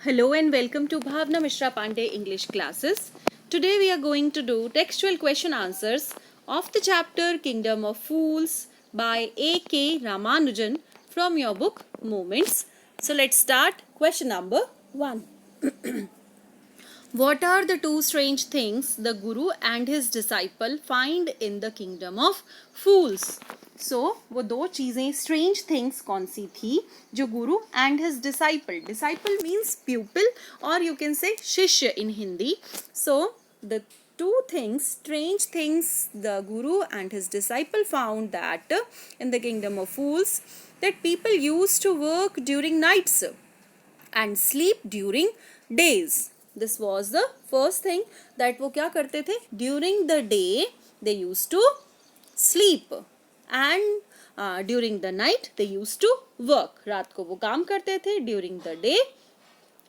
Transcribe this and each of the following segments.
Hello and welcome to Bhavna Mishra Pandey English classes. Today we are going to do textual question answers of the chapter Kingdom of Fools by A.K. Ramanujan from your book Moments. So let's start question number 1. What are the two strange things the Guru and his disciple find in the kingdom of fools? So वो दो चीजें strange things कौन सी थी जो गुरु and his disciple means pupil or you can say शिष्य in Hindi. So the two things, strange things the Guru and his disciple found that in the kingdom of fools, that people used to work during nights and sleep during days. This was the first thing, that वो क्या करते थे, during the day they used to sleep and during the night they used to work. रात को वो काम करते थे, during the day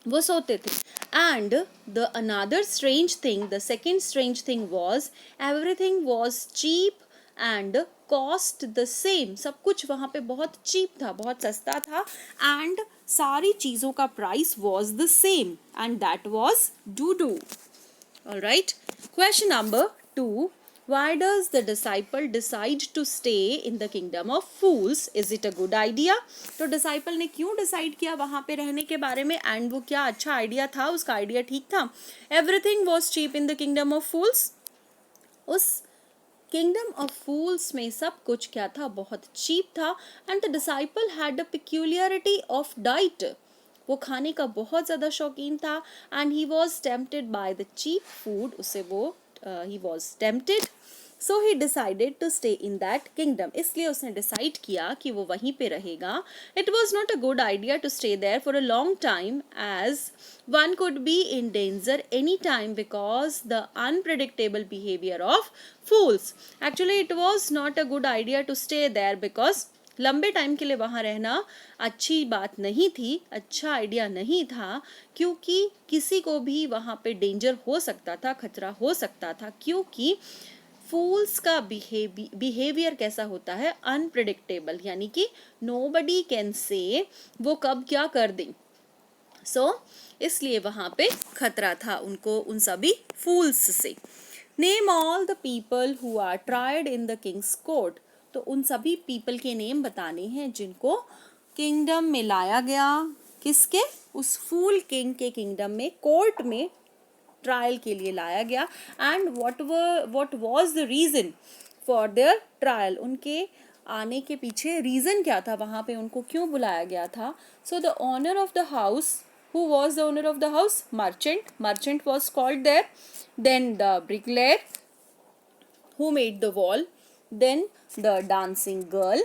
वो सोते थे. And the another strange thing, the second strange thing was everything was cheap and cost the same. सब कुछ वहाँ पे बहुत cheap था, बहुत सस्ता था and सारी चीज़ों का price was the same and that was doo-doo. Alright, question number 2. Why does the disciple decide to stay in the kingdom of fools? Is it a good idea? तो disciple ने क्यों decide किया वहाँ पे रहने के बारे में and वो क्या अच्छा idea था, उसका idea ठीक था. Everything was cheap in the kingdom of fools. उस kingdom of fools में सब कुछ क्या था, बहुत cheap था and the disciple had a peculiarity of diet. वो खाने का बहुत ज़्यादा शौकीन था and he was tempted by the cheap food. उसे वो he was tempted. So he decided to stay in that kingdom. इसलिए उसने decide किया कि वो वहीं पे रहेगा. It was not a good idea to stay there for a long time as one could be in danger any time because the unpredictable behavior of fools. Actually it was not a good idea to stay there because लंबे time के लिए वहाँ रहना अच्छी बात नहीं थी, अच्छा आइडिया नहीं था, क्योंकि किसी को भी वहाँ पे डेंजर हो सकता था, खतरा हो सकता था, क्योंकि फूल्स का बिहेवियर कैसा होता है, अनप्रिडिक्टेबल, यानी कि नोबडी कैन से वो कब क्या कर दें. सो इसलिए वहाँ पे खतरा था उनको, उन सभी फूल्स से. Name all the people who are tried in the king's court. तो उन सभी पीपल के नेम बताने हैं जिनको किंगडम में लाया गया. किसके? उस फूल किंग के किंगडम में, कोर्ट में ट्रायल के लिए लाया गया. And what was the reason for their trial. उनके आने के पीछे रीजन क्या था, वहाँ पे उनको क्यों बुलाया गया था. So the owner of the house, who was the owner of the house? Merchant was called there. Then the bricklayer who made the wall, then the dancing girl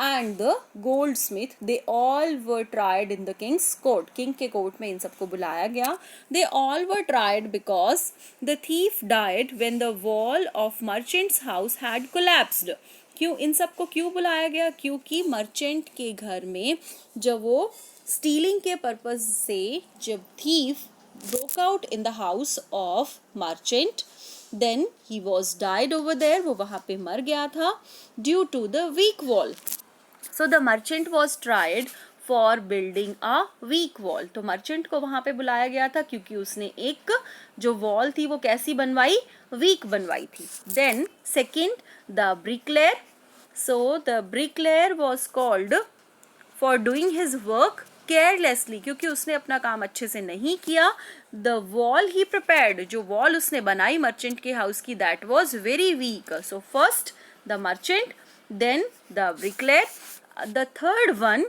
and the goldsmith. They all were tried in the king's court. King के court में इन सबको बुलाया गया. They all were tried because the thief died when the wall of merchant's house had collapsed. क्यों इन सबको क्यों बुलाया गया? क्योंकि मर्चेंट के घर में जब वो स्टीलिंग के पर्पज से जब thief broke out in the house of merchant, then he was died over there. वो वहाँ पे मर गया था due to the weak wall. So the merchant was tried for building a weak wall. तो merchant को वहाँ पे बुलाया गया था क्योंकि उसने एक जो wall थी वो कैसी बनवाई, weak बनवाई थी. Then second, the bricklayer. So the bricklayer was called for doing his work carelessly, क्योंकि उसने अपना काम अच्छे से नहीं किया. द वॉल ही प्रिपेयर्ड, जो वॉल उसने बनाई मर्चेंट के हाउस की, that was very weak. So first the merchant, then the bricklayer. The third one,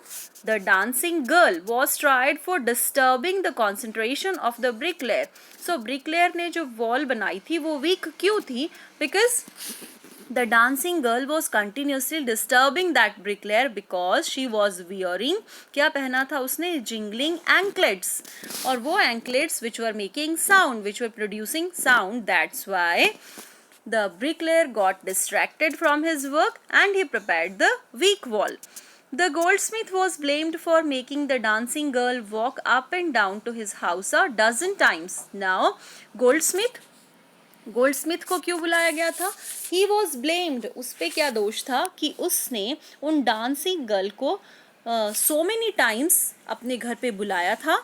the dancing girl, was tried for disturbing the concentration of the bricklayer. So bricklayer ने जो wall बनाई थी वो weak क्यों थी? Because the dancing girl was continuously disturbing that bricklayer because she was wearing, क्या पहना था उसने? jingling anklets. और वो anklets which were making sound, which were producing sound. That's why the bricklayer got distracted from his work and he prepared the weak wall. The goldsmith was blamed for making the dancing girl walk up and down to his house a dozen times. Now Goldsmith को क्यों बुलाया गया था? He was blamed. उस पर क्या दोष था कि उसने उन डांसिंग गर्ल को so many times अपने घर पे बुलाया था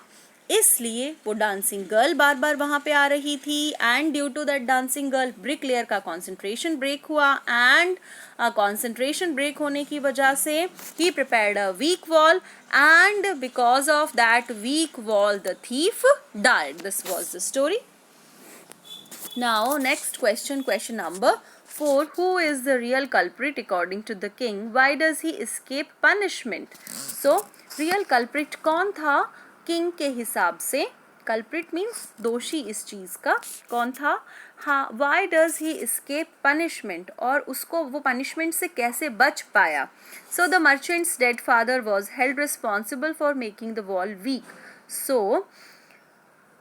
इसलिए वो डांसिंग गर्ल बार बार वहां पे आ रही थी and due to that dancing girl bricklayer का कंसंट्रेशन ब्रेक हुआ एंड कंसंट्रेशन ब्रेक होने की वजह से ही prepared a weak wall and because of that weak wall the thief died. This was the story. Now, next question, question number 4. Who is the real culprit according to the king? Why does he escape punishment? So, real culprit कौन था king के हिसाब से? Culprit means दोषी इस चीज का. कौन था? हाँ, why does he escape punishment? और उसको वो punishment से कैसे बच पाया? So, the merchant's dead father was held responsible for making the wall weak. So,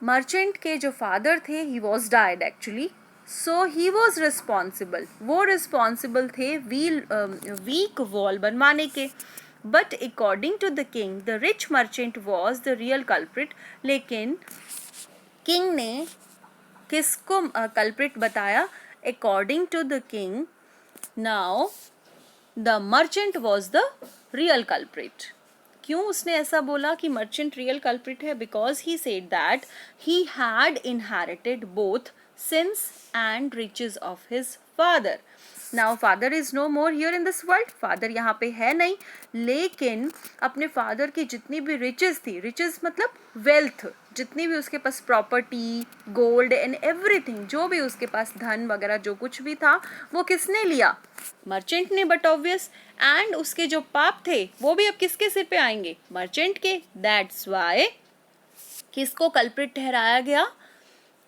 merchant के जो फादर थे he was died actually, so he was responsible, वो रिस्पॉन्सिबल थे वीक वॉल बनवाने के. But according to the king the rich merchant was the real culprit. लेकिन king ने किसको कल्प्रिट बताया? According to the king now the merchant was the real culprit. क्यों उसने ऐसा बोला कि मर्चेंट रियल कल्प्रिट है? Because he said that he had inherited both since and riches of his father. Now father is no more here in this world. Father यहाँ पे है नहीं, लेकिन अपने फादर की जितनी भी रिचेस थी, रिचेस मतलब वेल्थ, जितनी भी उसके पास प्रॉपर्टी, गोल्ड एंड एवरीथिंग, जो भी उसके पास धन वगैरह जो कुछ भी था, वो किसने लिया? मर्चेंट ने. बट ऑब्वियस, एंड उसके जो पाप थे वो भी अब किसके सिर पे आएंगे? मर्चेंट के. दैट्स वाई किसको कल्प्रिट ठहराया गया?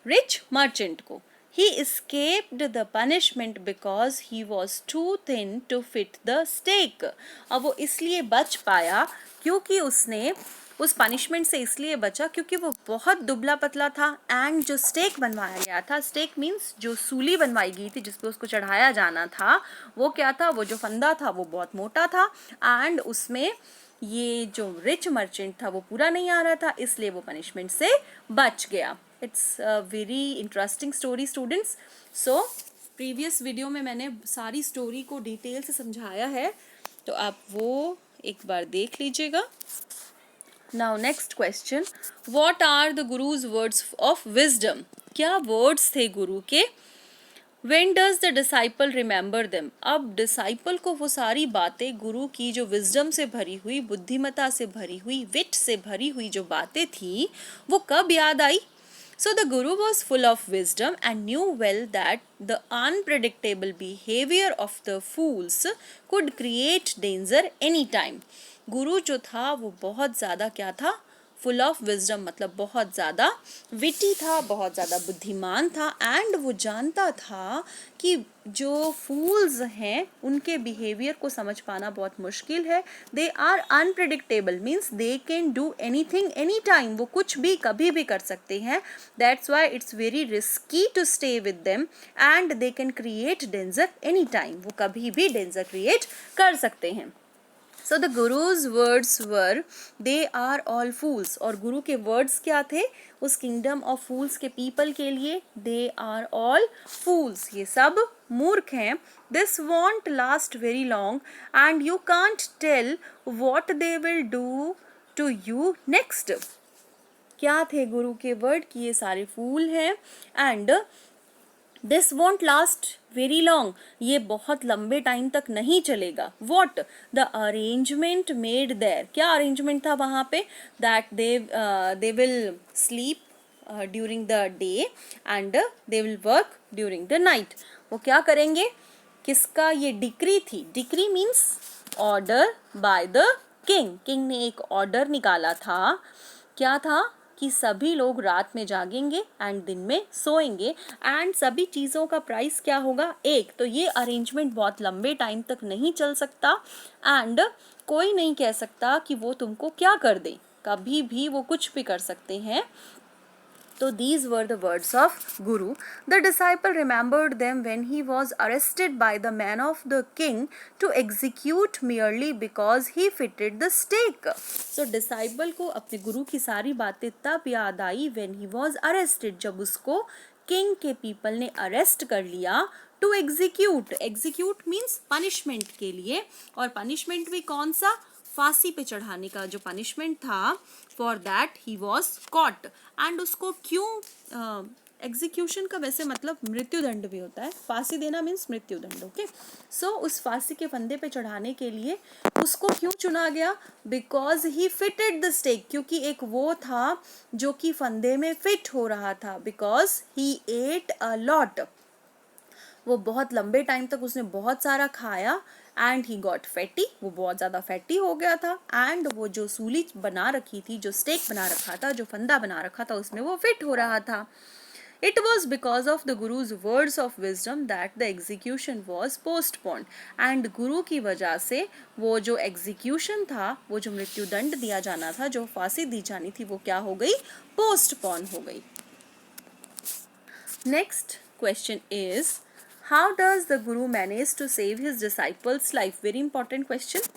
रिच मर्चेंट को. He escaped the punishment because he was too thin to fit the stake. अब वो इसलिए बच पाया क्योंकि उसने उस पनिशमेंट से इसलिए बचा क्योंकि वो बहुत दुबला पतला था. एंड जो स्टेक बनवाया गया था, स्टेक मीन्स जो सूली बनवाई गई थी जिस पे उसको चढ़ाया जाना था, वो क्या था? वो जो फंदा था वो बहुत मोटा था एंड उसमें ये जो रिच मर्चेंट था वो पूरा नहीं आ रहा था, इसलिए वो पनिशमेंट से बच गया. It's a very interesting story students. So previous video में मैंने सारी स्टोरी को डिटेल से समझाया है, तो आप वो एक बार देख लीजिएगा. Now next question, what are the guru's words of wisdom? क्या words थे गुरु के? When does the disciple remember them? अब डिसाइपल को वो सारी बातें गुरु की जो विजडम से भरी हुई, बुद्धिमता से भरी हुई, विट से भरी हुई जो बातें थी, वो कब याद आई? So the guru was full of wisdom and knew well that the unpredictable behavior of the fools could create danger anytime. गुरु जो था वो बहुत ज़्यादा क्या था? फुल ऑफ विजडम, मतलब बहुत ज़्यादा विटी था, बहुत ज़्यादा बुद्धिमान था एंड वो जानता था कि जो फूल्स हैं उनके बिहेवियर को समझ पाना बहुत मुश्किल है. They are unpredictable means they can do anything any time. वो कुछ भी कभी भी कर सकते हैं. That's why it's very risky to stay with them and they can create danger any time. वो कभी भी डेंजर क्रिएट कर सकते हैं. So the Guru's words were, they are all fools. और गुरु के words क्या थे उस kingdom of fools के people के लिए? They are all fools. ये सब मूर्ख हैं. This won't last very long and you can't tell what they will do to you next. क्या थे गुरु के word कि ये सारे फूल हैं and this won't last very long. ये बहुत लंबे टाइम तक नहीं चलेगा. What? The arrangement made there. क्या अरेंजमेंट था वहाँ पे? That they will sleep during the day and they will work during the night. वो क्या करेंगे? किसका ये डिक्री थी? Decree means order by the king. King ने एक ऑर्डर निकाला था. क्या था? कि सभी लोग रात में जागेंगे एंड दिन में सोएंगे एंड सभी चीज़ों का प्राइस क्या होगा? एक. तो ये अरेंजमेंट बहुत लंबे टाइम तक नहीं चल सकता एंड कोई नहीं कह सकता कि वो तुमको क्या कर दे. कभी भी वो कुछ भी कर सकते हैं. So these were the words of Guru. The disciple remembered them when he was arrested by the man of the king to execute merely because he fitted the stake. So disciple को अपने गुरु की सारी बातें तब याद आई when he was arrested, जब उसको king के people ने arrest कर लिया to execute. Execute means punishment के लिए. और punishment भी कौन सा? फांसी पे चढ़ाने का जो पनिशमेंट था, for that he was caught. And उसको क्यों, एग्जीक्यूशन का वैसे मतलब मृत्युदंड भी होता है, फांसी देना मीन्स मृत्युदंड, ओके। सो उस फांसी के फंदे पे चढ़ाने के लिए उसको क्यों चुना गया? Because he fitted the stake, क्योंकि एक वो था जो कि फंदे में फिट हो रहा था, because he at a lot, वो बहुत लंबे टाइम तक उसने बहुत सारा खाया, एंड ही गॉट फैटी, वो बहुत ज़्यादा फैटी हो गया था, एंड वो जो सूली बना रखी थी, जो स्टेक बना रखा था, जो फंदा बना रखा था, उसमें वो फिट हो रहा था। It was because of the Guru's words of wisdom that the execution was postponed. And गुरु की वजह से वो जो एग्जीक्यूशन था, वो जो मृत्युदंड दिया जाना था, जो फांसी दी जानी थी, वो क्या हो गई? पोस्टपोन हो गई। Next question is, how does the Guru manage to save his disciples' life? Very important question.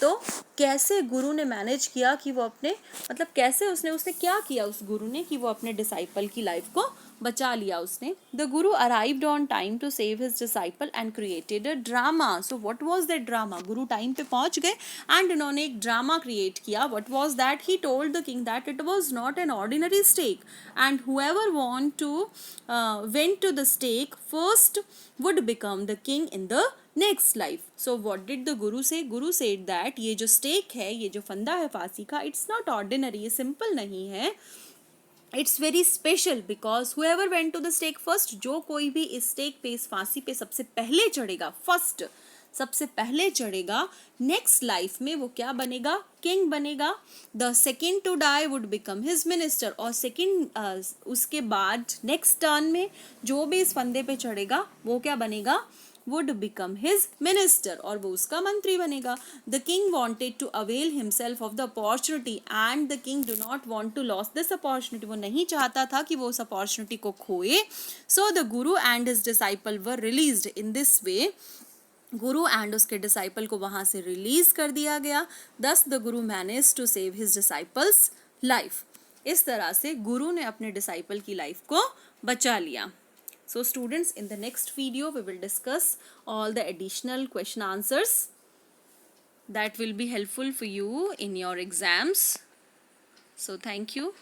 तो कैसे गुरु ने मैनेज किया कि वो अपने, मतलब कैसे उसने क्या किया उस गुरु ने कि वो अपने डिसाइपल की लाइफ को बचा लिया उसने? The guru arrived on time to save his disciple and created a drama. So what was that drama? Guru time पे पहुंच गए एंड उन्होंने एक ड्रामा क्रिएट किया। What was that? He told the king that it was not an ordinary stake and whoever want to went to the stake first would become the king in the next life. So what did the guru say? Guru said that ये जो stake है, ये जो फंदा है फांसी का, it's not ordinary, ये simple नहीं है, it's very special, because whoever went to the stake first, जो कोई भी इस स्टेक पे, इस फांसी पे सबसे पहले चढ़ेगा, फर्स्ट सबसे पहले चढ़ेगा, नेक्स्ट लाइफ में वो क्या बनेगा? किंग बनेगा। The second to die would become his minister, और सेकेंड उसके बाद नेक्स्ट टर्न में जो भी इस फंदे पे चढ़ेगा वो क्या बनेगा? would become his minister, और वो उसका मंत्री बनेगा। The king wanted to avail himself of the opportunity and the king do not want to lose this opportunity, वो नहीं चाहता था कि वो उस अपॉर्चुनिटी को खोए। So the guru and his disciple were released in this way, Guru and उसके डिसाइपल को वहां से रिलीज कर दिया गया। Thus the guru managed to save his disciples life, इस तरह से गुरु ने अपने डिसाइपल की लाइफ को बचा लिया। So students, in the next video we will discuss all the additional question answers that will be helpful for you in your exams. So thank you.